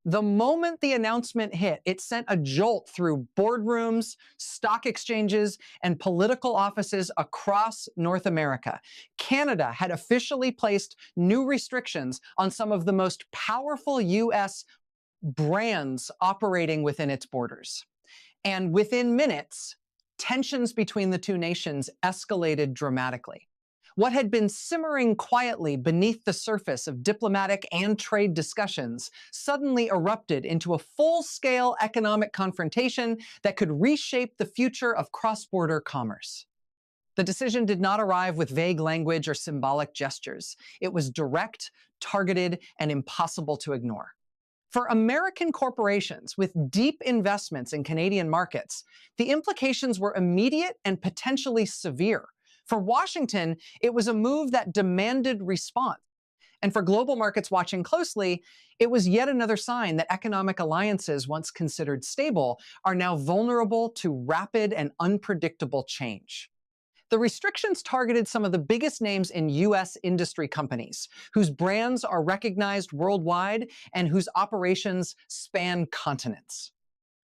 The moment the announcement hit, it sent a jolt through boardrooms, stock exchanges, and political offices across North America. Canada had officially placed new restrictions on some of the most powerful US brands operating within its borders. And within minutes, tensions between the two nations escalated dramatically. What had been simmering quietly beneath the surface of diplomatic and trade discussions suddenly erupted into a full-scale economic confrontation that could reshape the future of cross-border commerce. The decision did not arrive with vague language or symbolic gestures. It was direct, targeted, and impossible to ignore. For American corporations with deep investments in Canadian markets, the implications were immediate and potentially severe. For Washington, it was a move that demanded response. And for global markets watching closely, it was yet another sign that economic alliances, once considered stable, are now vulnerable to rapid and unpredictable change. The restrictions targeted some of the biggest names in US industry companies, whose brands are recognized worldwide and whose operations span continents.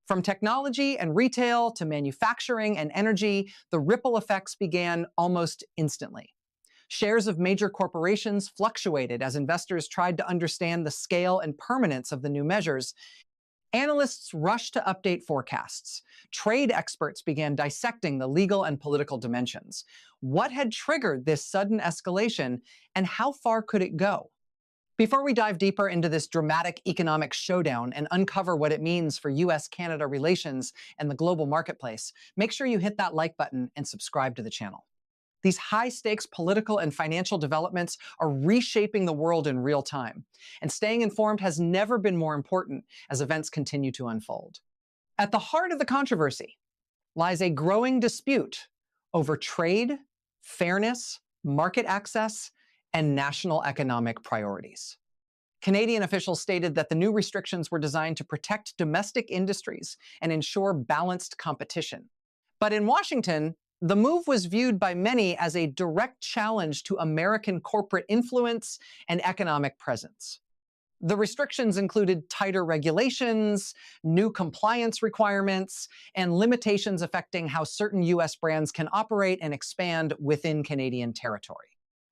From technology and retail to manufacturing and energy, the ripple effects began almost instantly. Shares of major corporations fluctuated as investors tried to understand the scale and permanence of the new measures. Analysts rushed to update forecasts. Trade experts began dissecting the legal and political dimensions. What had triggered this sudden escalation, and how far could it go? Before we dive deeper into this dramatic economic showdown and uncover what it means for US-Canada relations and the global marketplace, make sure you hit that like button and subscribe to the channel. These high-stakes political and financial developments are reshaping the world in real time, and staying informed has never been more important as events continue to unfold. At the heart of the controversy lies a growing dispute over trade, fairness, market access, and national economic priorities. Canadian officials stated that the new restrictions were designed to protect domestic industries and ensure balanced competition. But in Washington, the move was viewed by many as a direct challenge to American corporate influence and economic presence. The restrictions included tighter regulations, new compliance requirements, and limitations affecting how certain US brands can operate and expand within Canadian territory.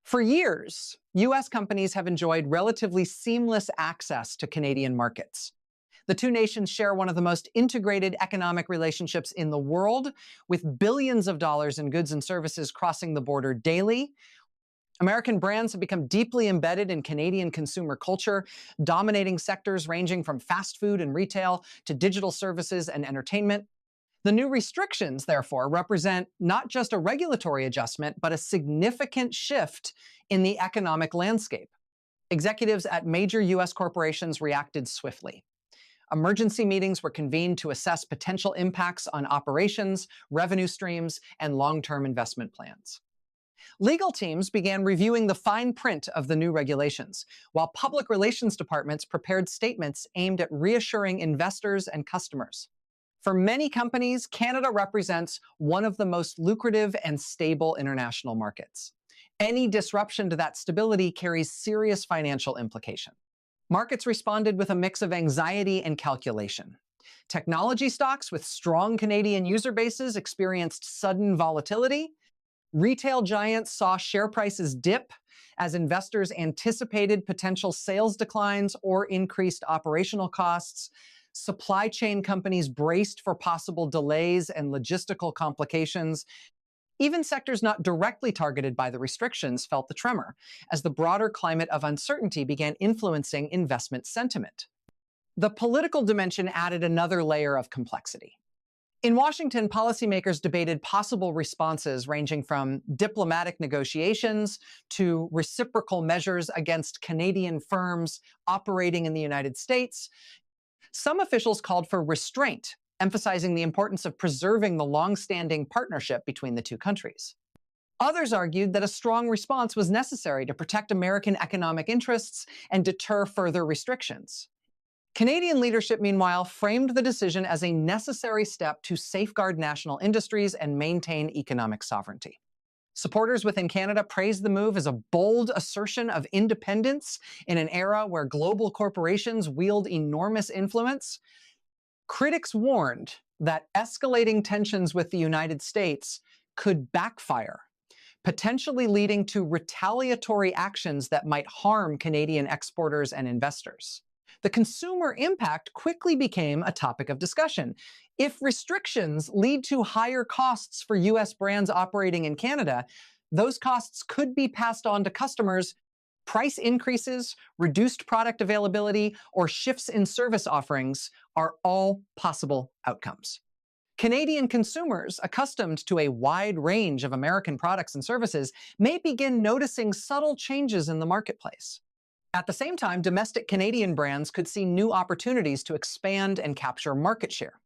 For years, US companies have enjoyed relatively seamless access to Canadian markets. The two nations share one of the most integrated economic relationships in the world, with billions of dollars in goods and services crossing the border daily. American brands have become deeply embedded in Canadian consumer culture, dominating sectors ranging from fast food and retail to digital services and entertainment. The new restrictions, therefore, represent not just a regulatory adjustment, but a significant shift in the economic landscape. Executives at major US corporations reacted swiftly. Emergency meetings were convened to assess potential impacts on operations, revenue streams, and long-term investment plans. Legal teams began reviewing the fine print of the new regulations, while public relations departments prepared statements aimed at reassuring investors and customers. For many companies, Canada represents one of the most lucrative and stable international markets. Any disruption to that stability carries serious financial implications. Markets responded with a mix of anxiety and calculation. Technology stocks with strong Canadian user bases experienced sudden volatility. Retail giants saw share prices dip as investors anticipated potential sales declines or increased operational costs. Supply chain companies braced for possible delays and logistical complications. Even sectors not directly targeted by the restrictions felt the tremor, as the broader climate of uncertainty began influencing investment sentiment. The political dimension added another layer of complexity. In Washington, policymakers debated possible responses ranging from diplomatic negotiations to reciprocal measures against Canadian firms operating in the United States. Some officials called for restraint, emphasizing the importance of preserving the long-standing partnership between the two countries. Others argued that a strong response was necessary to protect American economic interests and deter further restrictions. Canadian leadership, meanwhile, framed the decision as a necessary step to safeguard national industries and maintain economic sovereignty. Supporters within Canada praised the move as a bold assertion of independence in an era where global corporations wield enormous influence. Critics warned that escalating tensions with the United States could backfire, potentially leading to retaliatory actions that might harm Canadian exporters and investors. The consumer impact quickly became a topic of discussion. If restrictions lead to higher costs for US brands operating in Canada, those costs could be passed on to customers. Price increases, reduced product availability, or shifts in service offerings are all possible outcomes. Canadian consumers, accustomed to a wide range of American products and services, may begin noticing subtle changes in the marketplace. At the same time, domestic Canadian brands could see new opportunities to expand and capture market share.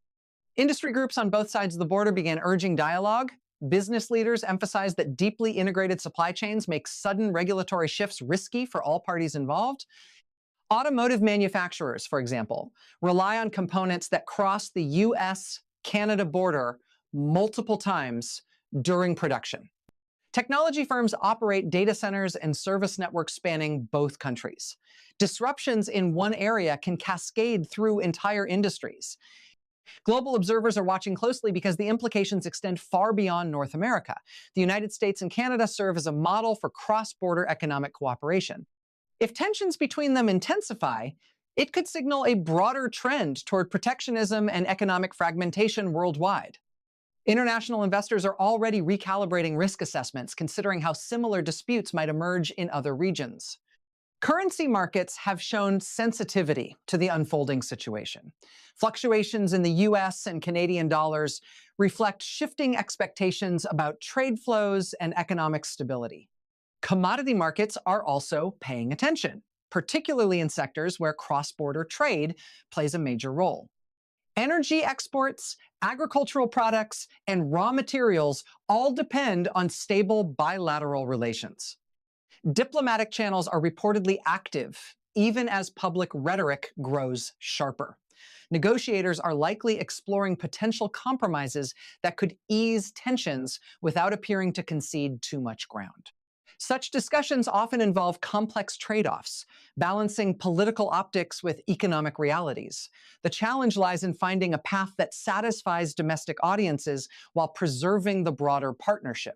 Industry groups on both sides of the border began urging dialogue. Business leaders emphasized that deeply integrated supply chains make sudden regulatory shifts risky for all parties involved. Automotive manufacturers, for example, rely on components that cross the US-Canada border multiple times during production. Technology firms operate data centers and service networks spanning both countries. Disruptions in one area can cascade through entire industries. Global observers are watching closely because the implications extend far beyond North America. The United States and Canada serve as a model for cross-border economic cooperation. If tensions between them intensify, it could signal a broader trend toward protectionism and economic fragmentation worldwide. International investors are already recalibrating risk assessments, considering how similar disputes might emerge in other regions. Currency markets have shown sensitivity to the unfolding situation. Fluctuations in the US and Canadian dollars reflect shifting expectations about trade flows and economic stability. Commodity markets are also paying attention, particularly in sectors where cross-border trade plays a major role. Energy exports, agricultural products, and raw materials all depend on stable bilateral relations. Diplomatic channels are reportedly active, even as public rhetoric grows sharper. Negotiators are likely exploring potential compromises that could ease tensions without appearing to concede too much ground. Such discussions often involve complex trade-offs, balancing political optics with economic realities. The challenge lies in finding a path that satisfies domestic audiences while preserving the broader partnership.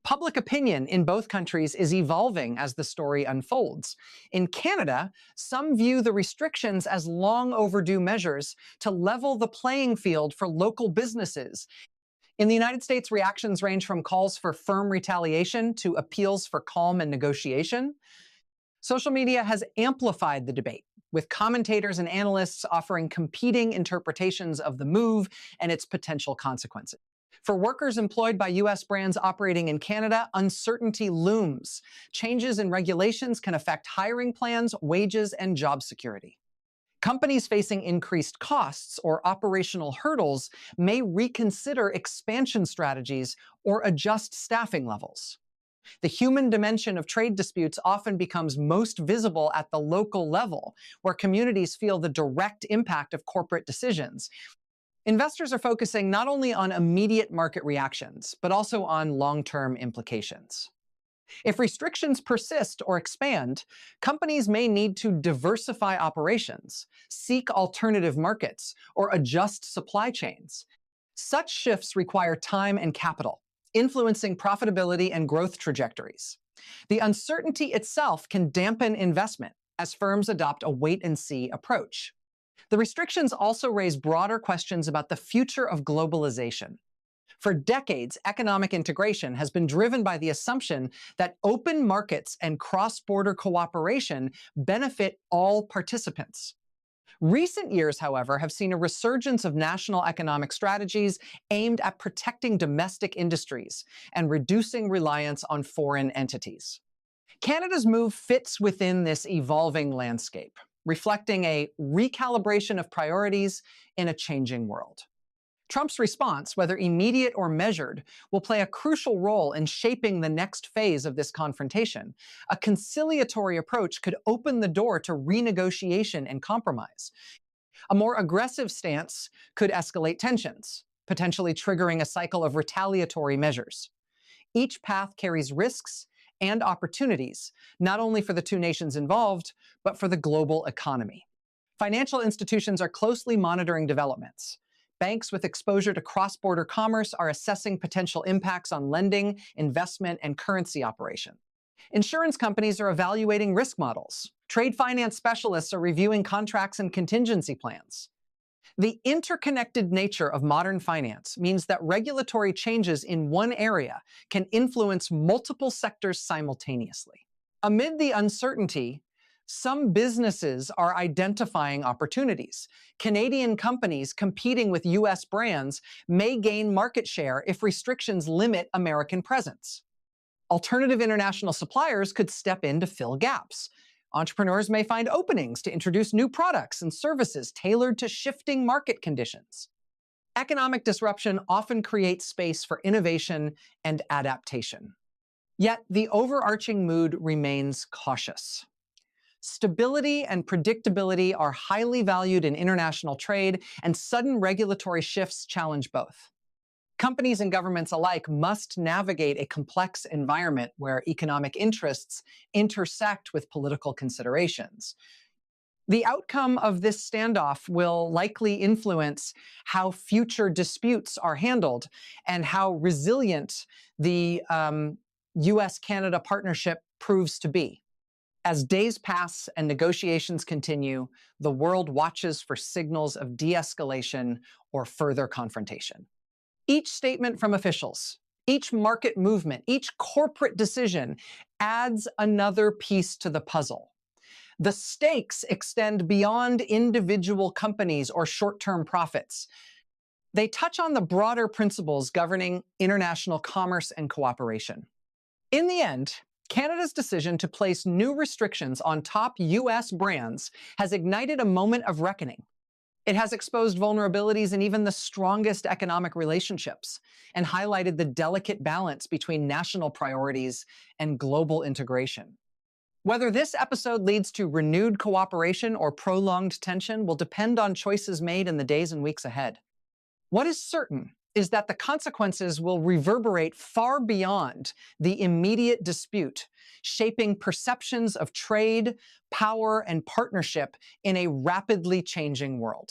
Public opinion in both countries is evolving as the story unfolds. In Canada, some view the restrictions as long overdue measures to level the playing field for local businesses. In the United States, reactions range from calls for firm retaliation to appeals for calm and negotiation. Social media has amplified the debate, with commentators and analysts offering competing interpretations of the move and its potential consequences. For workers employed by US brands operating in Canada, uncertainty looms. Changes in regulations can affect hiring plans, wages, and job security. Companies facing increased costs or operational hurdles may reconsider expansion strategies or adjust staffing levels. The human dimension of trade disputes often becomes most visible at the local level, where communities feel the direct impact of corporate decisions. Investors are focusing not only on immediate market reactions, but also on long-term implications. If restrictions persist or expand, companies may need to diversify operations, seek alternative markets, or adjust supply chains. Such shifts require time and capital, influencing profitability and growth trajectories. The uncertainty itself can dampen investment as firms adopt a wait-and-see approach. The restrictions also raise broader questions about the future of globalization. For decades, economic integration has been driven by the assumption that open markets and cross-border cooperation benefit all participants. Recent years, however, have seen a resurgence of national economic strategies aimed at protecting domestic industries and reducing reliance on foreign entities. Canada's move fits within this evolving landscape, reflecting a recalibration of priorities in a changing world. Trump's response, whether immediate or measured, will play a crucial role in shaping the next phase of this confrontation. A conciliatory approach could open the door to renegotiation and compromise. A more aggressive stance could escalate tensions, potentially triggering a cycle of retaliatory measures. Each path carries risks and opportunities, not only for the two nations involved, but for the global economy. Financial institutions are closely monitoring developments. Banks with exposure to cross-border commerce are assessing potential impacts on lending, investment, and currency operation. Insurance companies are evaluating risk models. Trade finance specialists are reviewing contracts and contingency plans. The interconnected nature of modern finance means that regulatory changes in one area can influence multiple sectors simultaneously. Amid the uncertainty, some businesses are identifying opportunities. Canadian companies competing with US brands may gain market share if restrictions limit American presence. Alternative international suppliers could step in to fill gaps. Entrepreneurs may find openings to introduce new products and services tailored to shifting market conditions. Economic disruption often creates space for innovation and adaptation. Yet the overarching mood remains cautious. Stability and predictability are highly valued in international trade, and sudden regulatory shifts challenge both. Companies and governments alike must navigate a complex environment where economic interests intersect with political considerations. The outcome of this standoff will likely influence how future disputes are handled and how resilient the US-Canada partnership proves to be. As days pass and negotiations continue, the world watches for signals of de-escalation or further confrontation. Each statement from officials, each market movement, each corporate decision adds another piece to the puzzle. The stakes extend beyond individual companies or short-term profits. They touch on the broader principles governing international commerce and cooperation. In the end, Canada's decision to place new restrictions on top US brands has ignited a moment of reckoning. It has exposed vulnerabilities in even the strongest economic relationships and highlighted the delicate balance between national priorities and global integration. Whether this episode leads to renewed cooperation or prolonged tension will depend on choices made in the days and weeks ahead. What is certain is that the consequences will reverberate far beyond the immediate dispute, shaping perceptions of trade, power, and partnership in a rapidly changing world.